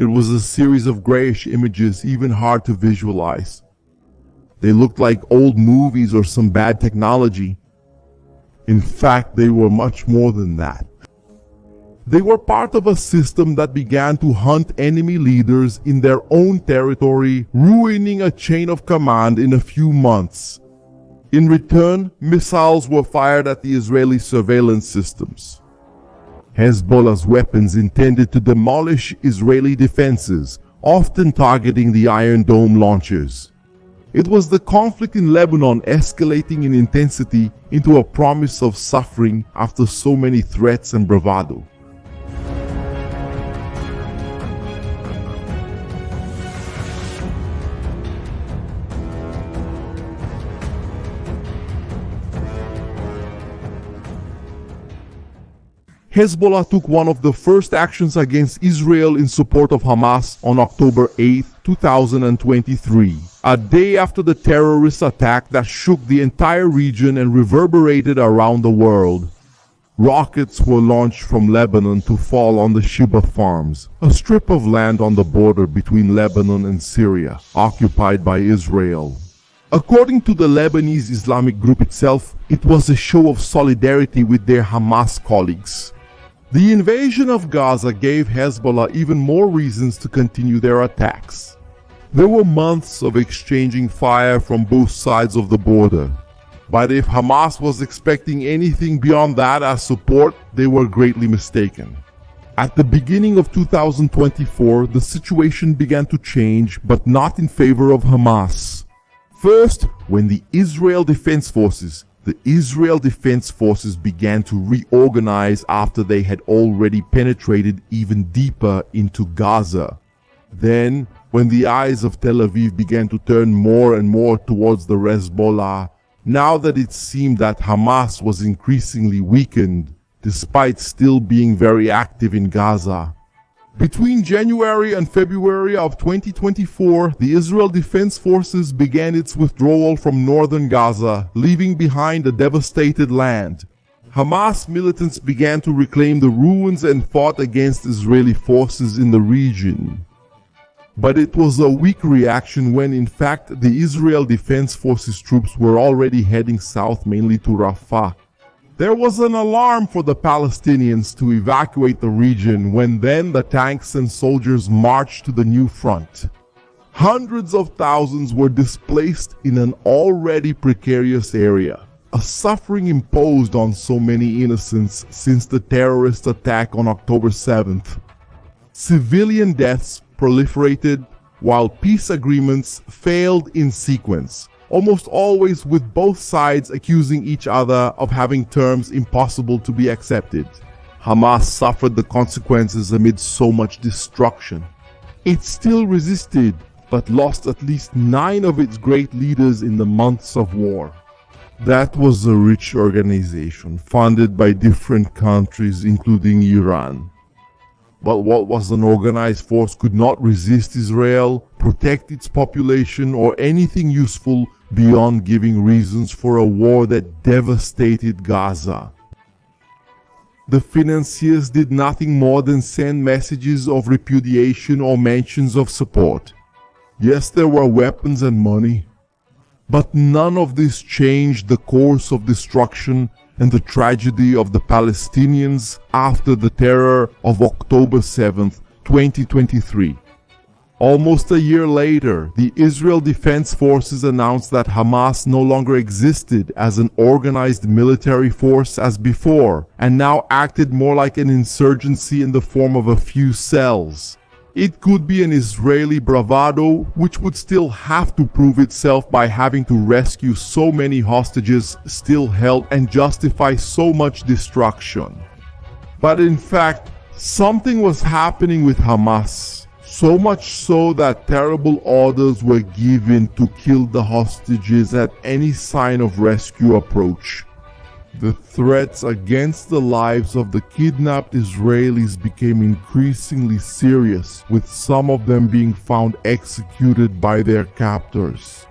It was a series of grayish images, even hard to visualize. They looked like old movies or some bad technology. In fact, they were much more than that. They were part of a system that began to hunt enemy leaders in their own territory, ruining a chain of command in a few months. In return, missiles were fired at the Israeli surveillance systems. Hezbollah's weapons intended to demolish Israeli defenses, often targeting the Iron Dome launchers. It was the conflict in Lebanon escalating in intensity into a promise of suffering after so many threats and bravado. Hezbollah took one of the first actions against Israel in support of Hamas on October 8, 2023, a day after the terrorist attack that shook the entire region and reverberated around the world. Rockets were launched from Lebanon to fall on the Shiba farms, a strip of land on the border between Lebanon and Syria, occupied by Israel. According to the Lebanese Islamic group itself, it was a show of solidarity with their Hamas colleagues. The invasion of Gaza gave Hezbollah even more reasons to continue their attacks. There were months of exchanging fire from both sides of the border. But if Hamas was expecting anything beyond that as support, they were greatly mistaken. At the beginning of 2024, the situation began to change, but not in favor of Hamas. First, when the Israel Defense Forces began to reorganize after they had already penetrated even deeper into Gaza. Then, when the eyes of Tel Aviv began to turn more and more towards the Hezbollah, now that it seemed that Hamas was increasingly weakened, despite still being very active in Gaza. Between January and February of 2024, the Israel Defense Forces began its withdrawal from northern Gaza, leaving behind a devastated land. Hamas militants began to reclaim the ruins and fought against Israeli forces in the region. But it was a weak reaction when in fact the Israel Defense Forces troops were already heading south, mainly to Rafah. There was an alarm for the Palestinians to evacuate the region when then the tanks and soldiers marched to the new front. Hundreds of thousands were displaced in an already precarious area, a suffering imposed on so many innocents since the terrorist attack on October 7th. Civilian deaths proliferated while peace agreements failed in sequence, almost always with both sides accusing each other of having terms impossible to be accepted. Hamas suffered the consequences amid so much destruction. It still resisted, but lost at least 9 of its great leaders in the months of war. That was a rich organization, funded by different countries including Iran. But what was an organized force could not resist Israel, protect its population, or anything useful beyond giving reasons for a war that devastated Gaza. The financiers did nothing more than send messages of repudiation or mentions of support. Yes, there were weapons and money, but none of this changed the course of destruction and the tragedy of the Palestinians after the terror of October 7th, 2023. Almost a year later, the Israel Defense Forces announced that Hamas no longer existed as an organized military force as before, and now acted more like an insurgency in the form of a few cells. It could be an Israeli bravado, which would still have to prove itself by having to rescue so many hostages still held and justify so much destruction. But in fact, something was happening with Hamas. So much so that terrible orders were given to kill the hostages at any sign of rescue approach. The threats against the lives of the kidnapped Israelis became increasingly serious, with some of them being found executed by their captors.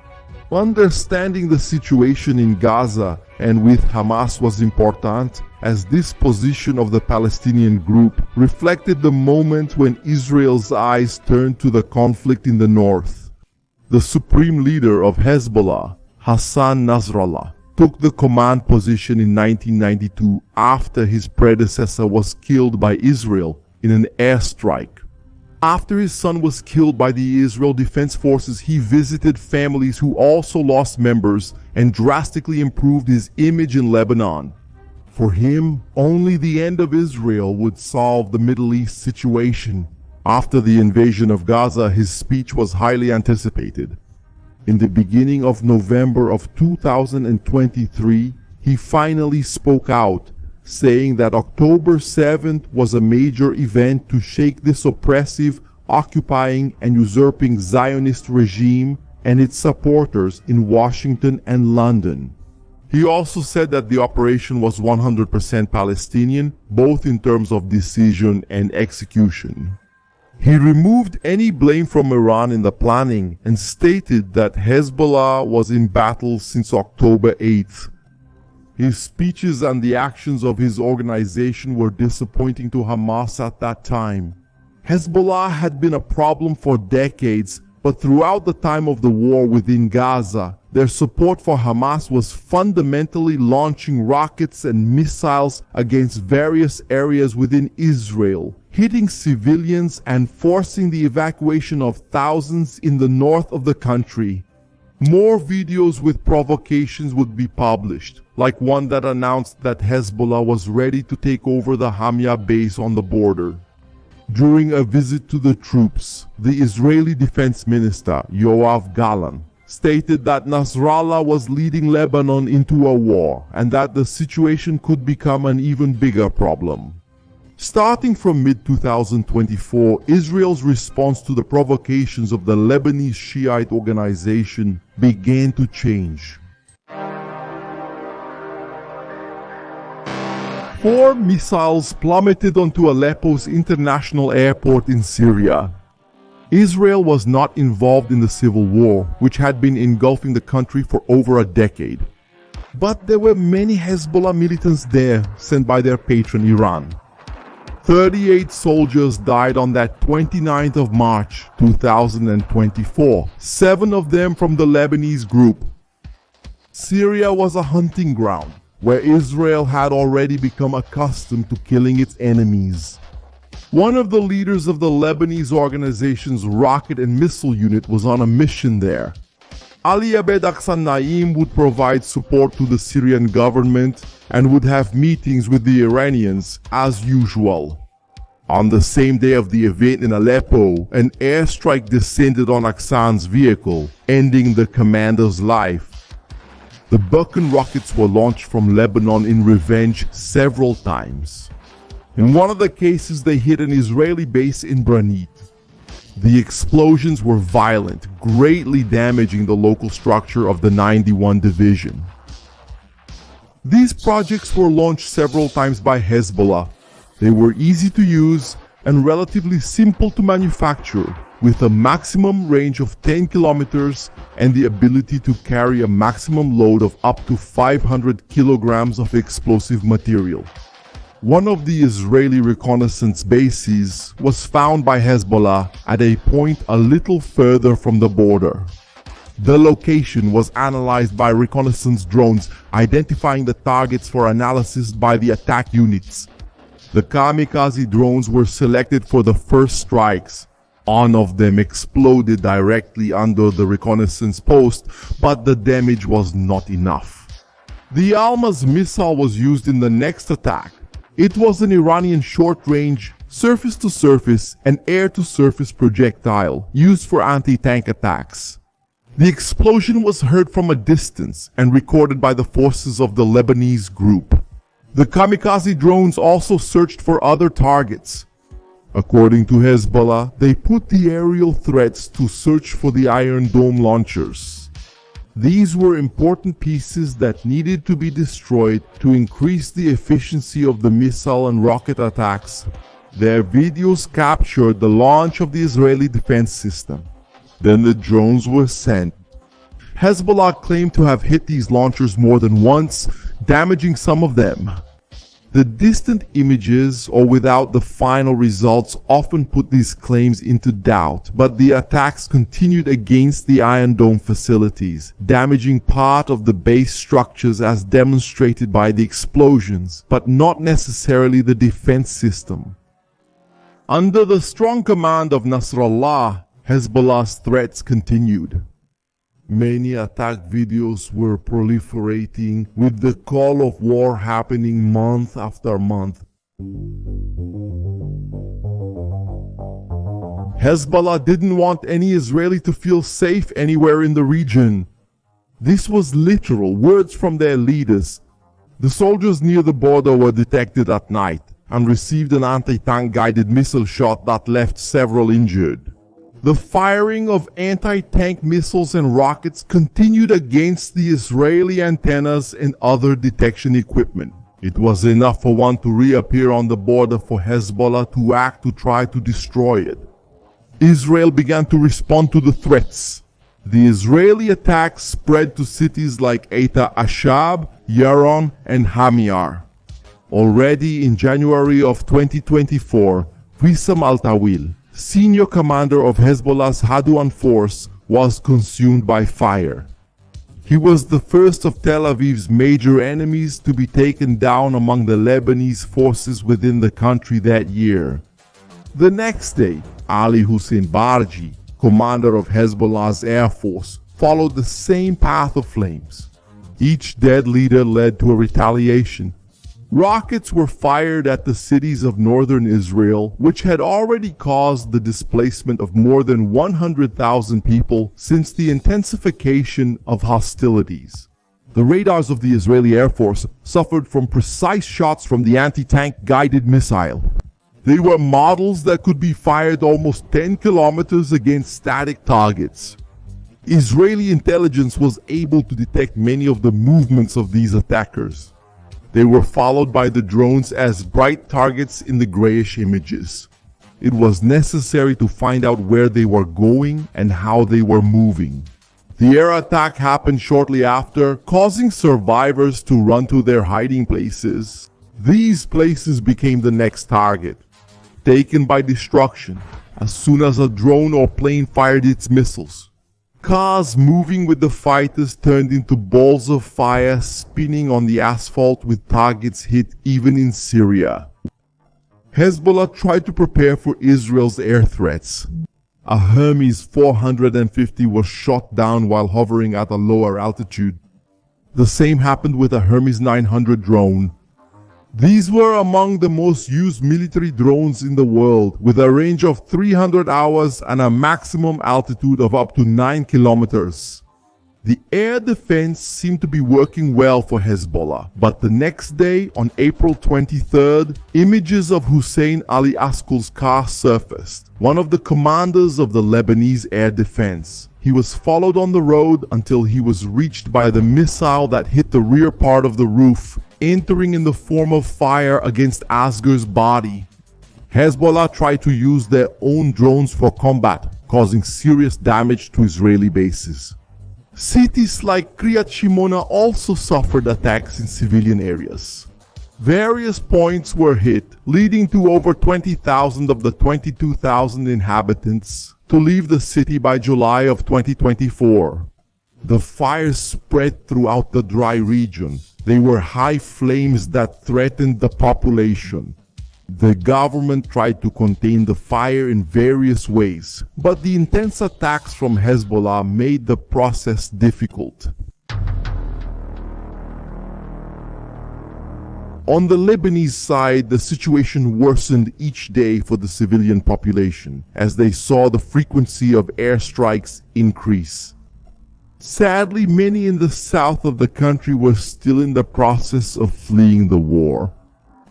Understanding the situation in Gaza and with Hamas was important, as this position of the Palestinian group reflected the moment when Israel's eyes turned to the conflict in the north. The supreme leader of Hezbollah, Hassan Nasrallah, took the command position in 1992 after his predecessor was killed by Israel in an airstrike. After his son was killed by the Israel Defense Forces, he visited families who also lost members and drastically improved his image in Lebanon. For him, only the end of Israel would solve the Middle East situation. After the invasion of Gaza, his speech was highly anticipated. In the beginning of November of 2023, he finally spoke out, saying that October 7th was a major event to shake this oppressive, occupying and usurping Zionist regime and its supporters in Washington and London. He also said that the operation was 100% Palestinian, both in terms of decision and execution. He removed any blame from Iran in the planning and stated that Hezbollah was in battle since October 8th. His speeches and the actions of his organization were disappointing to Hamas at that time. Hezbollah had been a problem for decades, but throughout the time of the war within Gaza, their support for Hamas was fundamentally launching rockets and missiles against various areas within Israel, hitting civilians and forcing the evacuation of thousands in the north of the country. More videos with provocations would be published, like one that announced that Hezbollah was ready to take over the Hamya base on the border. During a visit to the troops, the Israeli Defense Minister, Yoav Gallant, stated that Nasrallah was leading Lebanon into a war and that the situation could become an even bigger problem. Starting from mid-2024, Israel's response to the provocations of the Lebanese Shiite organization began to change. 4 missiles plummeted onto Aleppo's international airport in Syria. Israel was not involved in the civil war, which had been engulfing the country for over a decade. But there were many Hezbollah militants there, sent by their patron Iran. 38 soldiers died on that 29th of March 2024, 7 of them from the Lebanese group. Syria was a hunting ground, where Israel had already become accustomed to killing its enemies. One of the leaders of the Lebanese organization's rocket and missile unit was on a mission there. Ali Abed Aksan Naim would provide support to the Syrian government and would have meetings with the Iranians as usual. On the same day of the event in Aleppo, an airstrike descended on Aksan's vehicle, ending the commander's life. The Buchan rockets were launched from Lebanon in revenge several times. In one of the cases, they hit an Israeli base in Branit. The explosions were violent, greatly damaging the local structure of the 91 Division. These projects were launched several times by Hezbollah. They were easy to use and relatively simple to manufacture, with a maximum range of 10 kilometers and the ability to carry a maximum load of up to 500 kilograms of explosive material. One of the Israeli reconnaissance bases was found by Hezbollah at a point a little further from the border. The location was analyzed by reconnaissance drones, identifying the targets for analysis by the attack units. The kamikaze drones were selected for the first strikes. One of them exploded directly under the reconnaissance post, but the damage was not enough. The Almaz missile was used in the next attack. It was an Iranian short-range, surface-to-surface and air-to-surface projectile used for anti-tank attacks. The explosion was heard from a distance and recorded by the forces of the Lebanese group. The kamikaze drones also searched for other targets. According to Hezbollah, they put the aerial threats to search for the Iron Dome launchers. These were important pieces that needed to be destroyed to increase the efficiency of the missile and rocket attacks. Their videos captured the launch of the Israeli defense system. Then the drones were sent. Hezbollah claimed to have hit these launchers more than once, damaging some of them. The distant images, or without the final results, often put these claims into doubt, but the attacks continued against the Iron Dome facilities, damaging part of the base structures as demonstrated by the explosions, but not necessarily the defense system. Under the strong command of Nasrallah, Hezbollah's threats continued. Many attack videos were proliferating, with the call of war happening month after month. Hezbollah didn't want any Israeli to feel safe anywhere in the region. This was literal, words from their leaders. The soldiers near the border were detected at night and received an anti-tank guided missile shot that left several injured. The firing of anti-tank missiles and rockets continued against the Israeli antennas and other detection equipment. It was enough for one to reappear on the border for Hezbollah to act to try to destroy it. Israel began to respond to the threats. The Israeli attacks spread to cities like Eta Ashab, Yaron, and Hamiar. Already in January of 2024, Wissam Al-Tawil, senior commander of Hezbollah's Hadouan force, was consumed by fire. He was the first of Tel Aviv's major enemies to be taken down among the Lebanese forces within the country that year. The next day, Ali Hussein Barji, commander of Hezbollah's air force, followed the same path of flames. Each dead leader led to a retaliation. Rockets were fired at the cities of northern Israel, which had already caused the displacement of more than 100,000 people since the intensification of hostilities. The radars of the Israeli Air Force suffered from precise shots from the anti-tank guided missile. They were models that could be fired almost 10 kilometers against static targets. Israeli intelligence was able to detect many of the movements of these attackers. They were followed by the drones as bright targets in the grayish images. It was necessary to find out where they were going and how they were moving. The air attack happened shortly after, causing survivors to run to their hiding places. These places became the next target, taken by destruction as soon as a drone or plane fired its missiles. Cars moving with the fighters turned into balls of fire spinning on the asphalt with targets hit even in Syria. Hezbollah tried to prepare for Israel's air threats. A Hermes 450 was shot down while hovering at a lower altitude. The same happened with a Hermes 900 drone. These were among the most used military drones in the world, with a range of 300 hours and a maximum altitude of up to 9 kilometers. The air defense seemed to be working well for Hezbollah, but the next day, on April 23rd, images of Hussein Ali Askul's car surfaced, one of the commanders of the Lebanese air defense. He was followed on the road until he was reached by the missile that hit the rear part of the roof, entering in the form of fire against Asgur's body. Hezbollah tried to use their own drones for combat, causing serious damage to Israeli bases. Cities like Kiryat Shimona also suffered attacks in civilian areas. Various points were hit, leading to over 20,000 of the 22,000 inhabitants to leave the city by July of 2024. The fires spread throughout the dry region. They were high flames that threatened the population. The government tried to contain the fire in various ways, but the intense attacks from Hezbollah made the process difficult. On the Lebanese side, the situation worsened each day for the civilian population, as they saw the frequency of airstrikes increase. Sadly, many in the south of the country were still in the process of fleeing the war.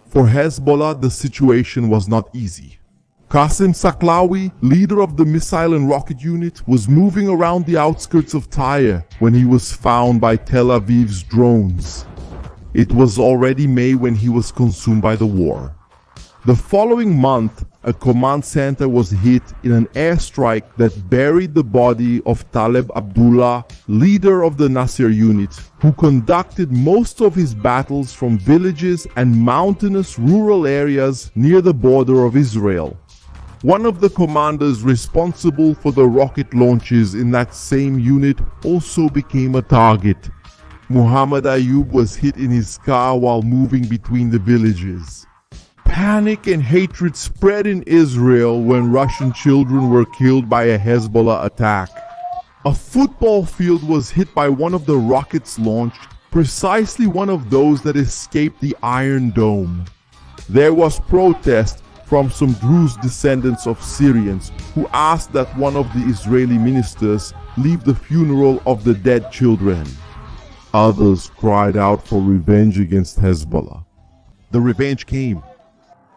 For Hezbollah, the situation was not easy. Qasem Saklawi, leader of the missile and rocket unit, was moving around the outskirts of Tyre when he was found by Tel Aviv's drones. It was already May when he was consumed by the war. The following month, a command center was hit in an airstrike that buried the body of Taleb Abdullah, leader of the Nasir unit, who conducted most of his battles from villages and mountainous rural areas near the border of Israel. One of the commanders responsible for the rocket launches in that same unit also became a target. Muhammad Ayub was hit in his car while moving between the villages. Panic and hatred spread in Israel when Russian children were killed by a Hezbollah attack. A football field was hit by one of the rockets launched, precisely one of those that escaped the Iron Dome. There was protest from some Druze descendants of Syrians who asked that one of the Israeli ministers leave the funeral of the dead children. Others cried out for revenge against Hezbollah. The revenge came.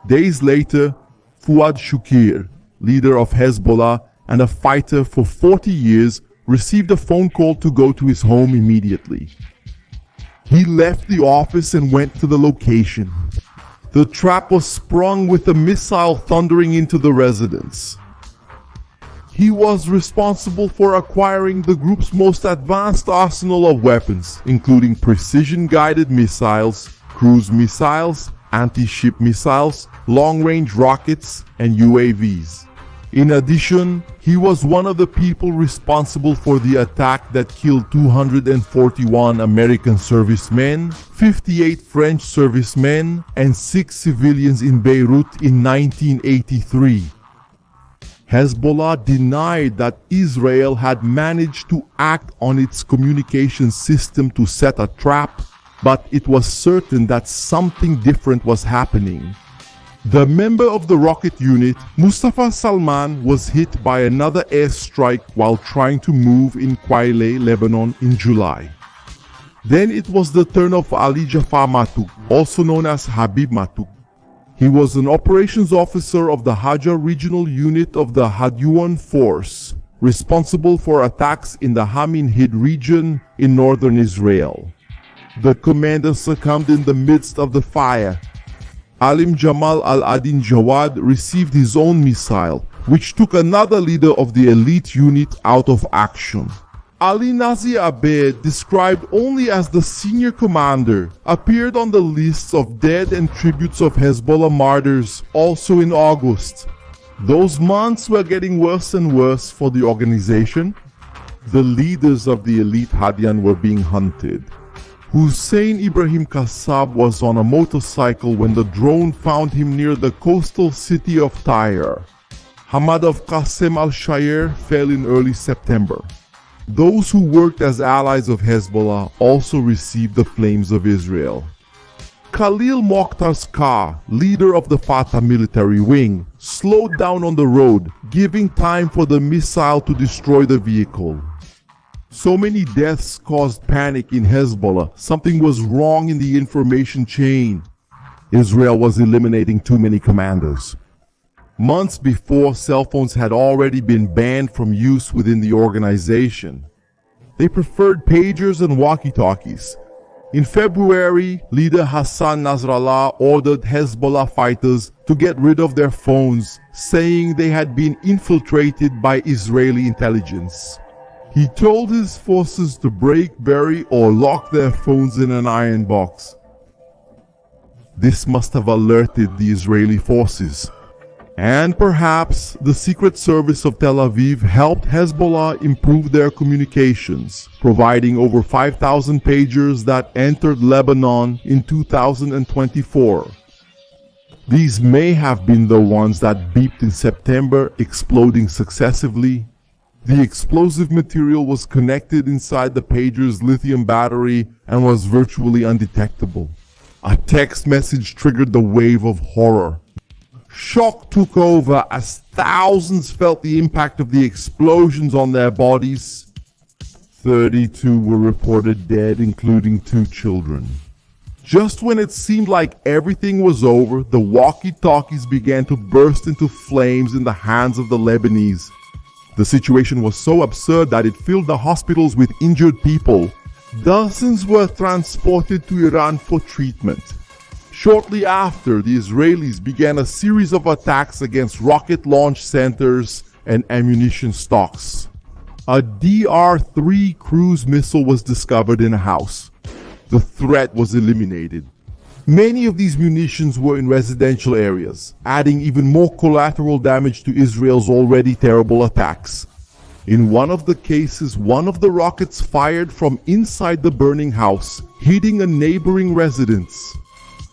Days later, Fuad Shukir, leader of Hezbollah and a fighter for 40 years, received a phone call to go to his home immediately. He left the office and went to the location. The trap was sprung with a missile thundering into the residence. He was responsible for acquiring the group's most advanced arsenal of weapons, including precision-guided missiles, cruise missiles, anti-ship missiles, long-range rockets, and UAVs. In addition, he was one of the people responsible for the attack that killed 241 American servicemen, 58 French servicemen, and 6 civilians in Beirut in 1983. Hezbollah denied that Israel had managed to act on its communication system to set a trap, but it was certain that something different was happening. The member of the rocket unit, Mustafa Salman, was hit by another airstrike while trying to move in Kwaile, Lebanon in July. Then it was the turn of Ali Jafar Matuk, also known as Habib Matuk. He was an operations officer of the Hajar regional unit of the Hadyuan force, responsible for attacks in the Hamin Hid region in northern Israel. The commander succumbed in the midst of the fire. Alim Jamal al-Adin Jawad received his own missile, which took another leader of the elite unit out of action. Ali Nazi Abed, described only as the senior commander, appeared on the lists of dead and tributes of Hezbollah martyrs also in August. Those months were getting worse and worse for the organization. The leaders of the elite Hadian were being hunted. Hussein Ibrahim Kassab was on a motorcycle when the drone found him near the coastal city of Tyre. Hamad of Qasem al-Shayer fell in early September. Those who worked as allies of Hezbollah also received the flames of Israel. Khalil Mokhtar's car, leader of the Fatah military wing, slowed down on the road, giving time for the missile to destroy the vehicle. So many deaths caused panic in Hezbollah. Something was wrong in the information chain. Israel was eliminating too many commanders. Months before, cell phones had already been banned from use within the organization. They preferred pagers and walkie-talkies. In February, leader Hassan Nasrallah ordered Hezbollah fighters to get rid of their phones, saying they had been infiltrated by Israeli intelligence. He told his forces to break, bury, or lock their phones in an iron box. This must have alerted the Israeli forces. And perhaps the Secret Service of Tel Aviv helped Hezbollah improve their communications, providing over 5,000 pagers that entered Lebanon in 2024. These may have been the ones that beeped in September, exploding successively. The explosive material was connected inside the pager's lithium battery and was virtually undetectable. A text message triggered the wave of horror. Shock took over as thousands felt the impact of the explosions on their bodies. 32 were reported dead, including 2 children. Just when it seemed like everything was over, the walkie-talkies began to burst into flames in the hands of the Lebanese. The situation was so absurd that it filled the hospitals with injured people. Dozens were transported to Iran for treatment. Shortly after, the Israelis began a series of attacks against rocket launch centers and ammunition stocks. A DR-3 cruise missile was discovered in a house. The threat was eliminated. Many of these munitions were in residential areas, adding even more collateral damage to Israel's already terrible attacks. In one of the cases, one of the rockets fired from inside the burning house, hitting a neighboring residence.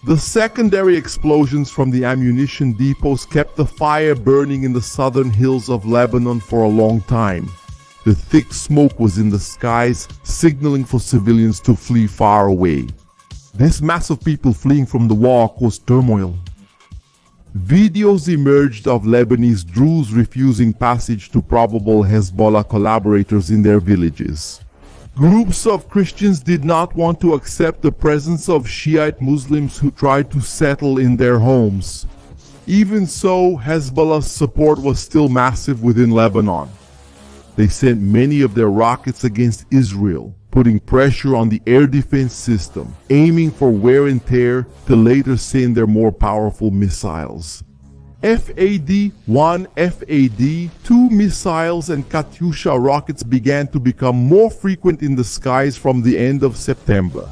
The secondary explosions from the ammunition depots kept the fire burning in the southern hills of Lebanon for a long time. The thick smoke was in the skies, signaling for civilians to flee far away. This mass of people fleeing from the war caused turmoil. Videos emerged of Lebanese Druze refusing passage to probable Hezbollah collaborators in their villages. Groups of Christians did not want to accept the presence of Shiite Muslims who tried to settle in their homes. Even so, Hezbollah's support was still massive within Lebanon. They sent many of their rockets against Israel, putting pressure on the air defense system, aiming for wear and tear to later send their more powerful missiles. FAD-1, FAD-2 missiles and Katyusha rockets began to become more frequent in the skies from the end of September.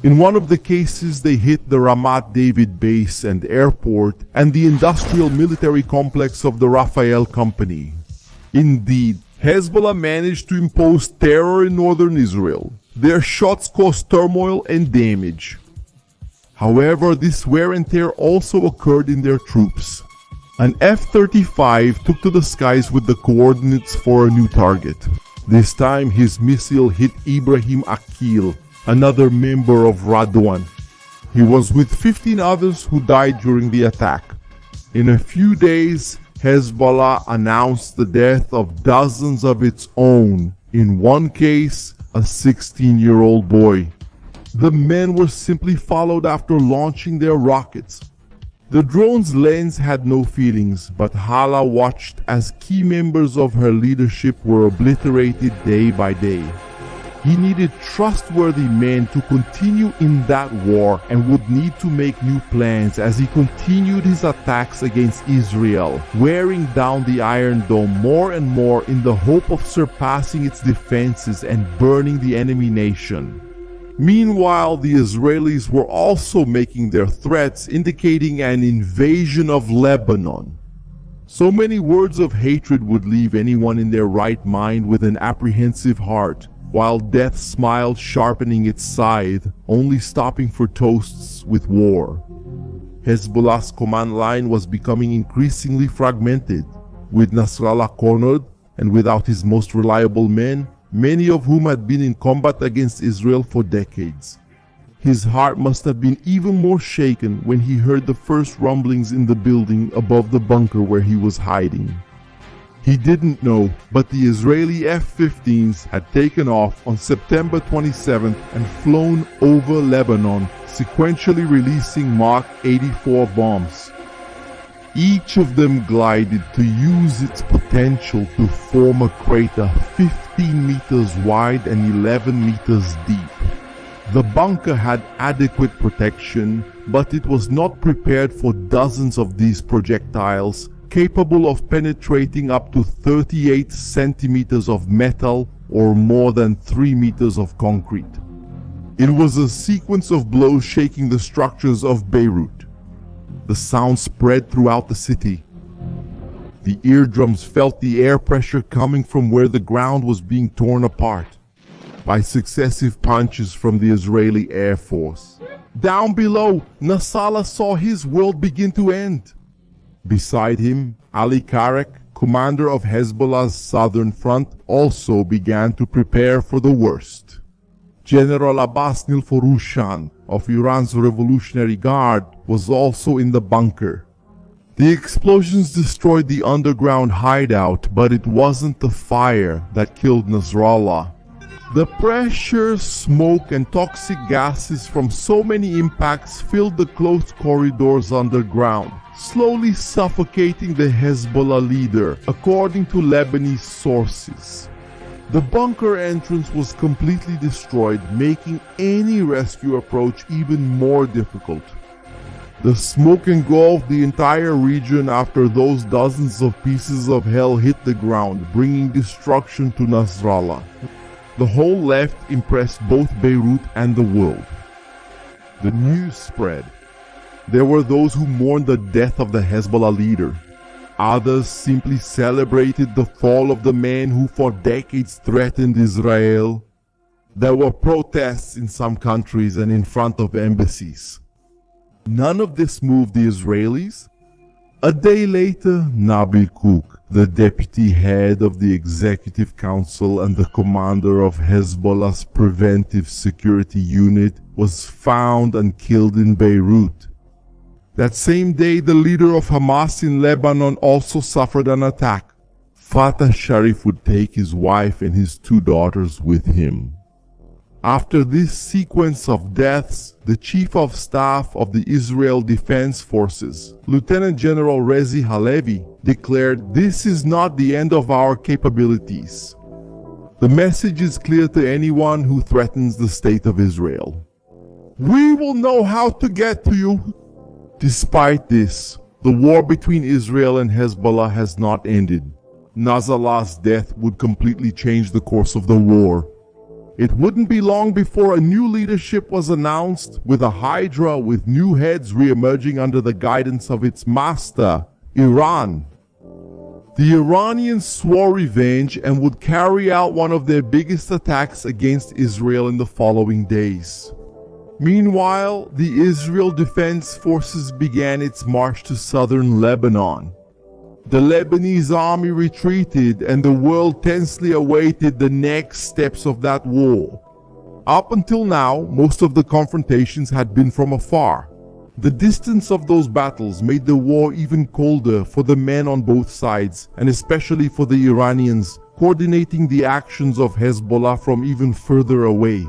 In one of the cases, they hit the Ramat David base and airport and the industrial military complex of the Raphael Company. Indeed, Hezbollah managed to impose terror in northern Israel. Their shots caused turmoil and damage. However, this wear and tear also occurred in their troops. An F-35 took to the skies with the coordinates for a new target. This time, his missile hit Ibrahim Akil, another member of Radwan. He was with 15 others who died during the attack. In a few days, Hezbollah announced the death of dozens of its own, in one case, a 16-year-old boy. The men were simply followed after launching their rockets. The drone's lens had no feelings, but Hala watched as key members of her leadership were obliterated day by day. He needed trustworthy men to continue in that war and would need to make new plans as he continued his attacks against Israel, wearing down the Iron Dome more and more in the hope of surpassing its defenses and burning the enemy nation. Meanwhile, the Israelis were also making their threats, indicating an invasion of Lebanon. So many words of hatred would leave anyone in their right mind with an apprehensive heart, while death smiled, sharpening its scythe, only stopping for toasts with war. Hezbollah's command line was becoming increasingly fragmented, with Nasrallah cornered and without his most reliable men, many of whom had been in combat against Israel for decades. His heart must have been even more shaken when he heard the first rumblings in the building above the bunker where he was hiding. He didn't know, but the Israeli F-15s had taken off on September 27th and flown over Lebanon, sequentially releasing Mark 84 bombs. Each of them glided to use its potential to form a crater 15 meters wide and 11 meters deep. The bunker had adequate protection, but it was not prepared for dozens of these projectiles, capable of penetrating up to 38 centimeters of metal or more than 3 meters of concrete. It was a sequence of blows shaking the structures of Beirut. The sound spread throughout the city. The eardrums felt the air pressure coming from where the ground was being torn apart by successive punches from the Israeli Air Force. Down below, Nasrallah saw his world begin to end. Beside him, Ali Karek, commander of Hezbollah's southern front, also began to prepare for the worst. General Abbas Nilforushan of Iran's Revolutionary Guard was also in the bunker. The explosions destroyed the underground hideout, but it wasn't the fire that killed Nasrallah. The pressure, smoke, and toxic gases from so many impacts filled the closed corridors underground, slowly suffocating the Hezbollah leader, according to Lebanese sources. The bunker entrance was completely destroyed, making any rescue approach even more difficult. The smoke engulfed the entire region after those dozens of pieces of hell hit the ground, bringing destruction to Nasrallah. The whole left impressed both Beirut and the world. The news spread. There were those who mourned the death of the Hezbollah leader. Others simply celebrated the fall of the man who for decades threatened Israel. There were protests in some countries and in front of embassies. None of this moved the Israelis. A day later, Nabil Cook, the deputy head of the Executive Council and the commander of Hezbollah's Preventive Security Unit, was found and killed in Beirut. That same day, the leader of Hamas in Lebanon also suffered an attack. Fatah Sharif would take his wife and his 2 daughters with him. After this sequence of deaths, the Chief of Staff of the Israel Defense Forces, Lieutenant General Rezi Halevi, declared, "This is not the end of our capabilities." The message is clear to anyone who threatens the state of Israel. We will know how to get to you. Despite this, the war between Israel and Hezbollah has not ended. Nasrallah's death would completely change the course of the war. It wouldn't be long before a new leadership was announced, with a hydra with new heads re-emerging under the guidance of its master, Iran. The Iranians swore revenge and would carry out one of their biggest attacks against Israel in the following days. Meanwhile, the Israel Defense Forces began its march to southern Lebanon. The Lebanese army retreated and the world tensely awaited the next steps of that war. Up until now, most of the confrontations had been from afar. The distance of those battles made the war even colder for the men on both sides, and especially for the Iranians, coordinating the actions of Hezbollah from even further away.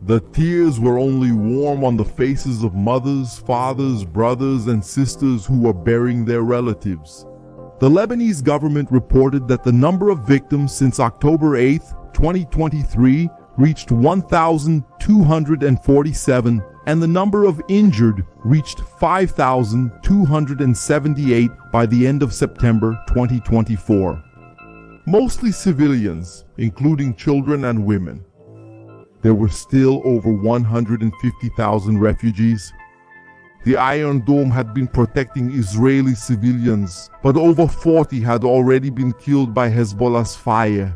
The tears were only warm on the faces of mothers, fathers, brothers, and sisters who were burying their relatives. The Lebanese government reported that the number of victims since October 8, 2023 reached 1,247 and the number of injured reached 5,278 by the end of September 2024. Mostly civilians, including children and women. There were still over 150,000 refugees. The Iron Dome had been protecting Israeli civilians, but over 40 had already been killed by Hezbollah's fire.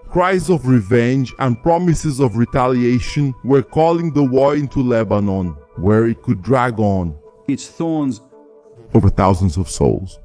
Cries of revenge and promises of retaliation were calling the war into Lebanon, where it could drag on. Its thorns over thousands of souls.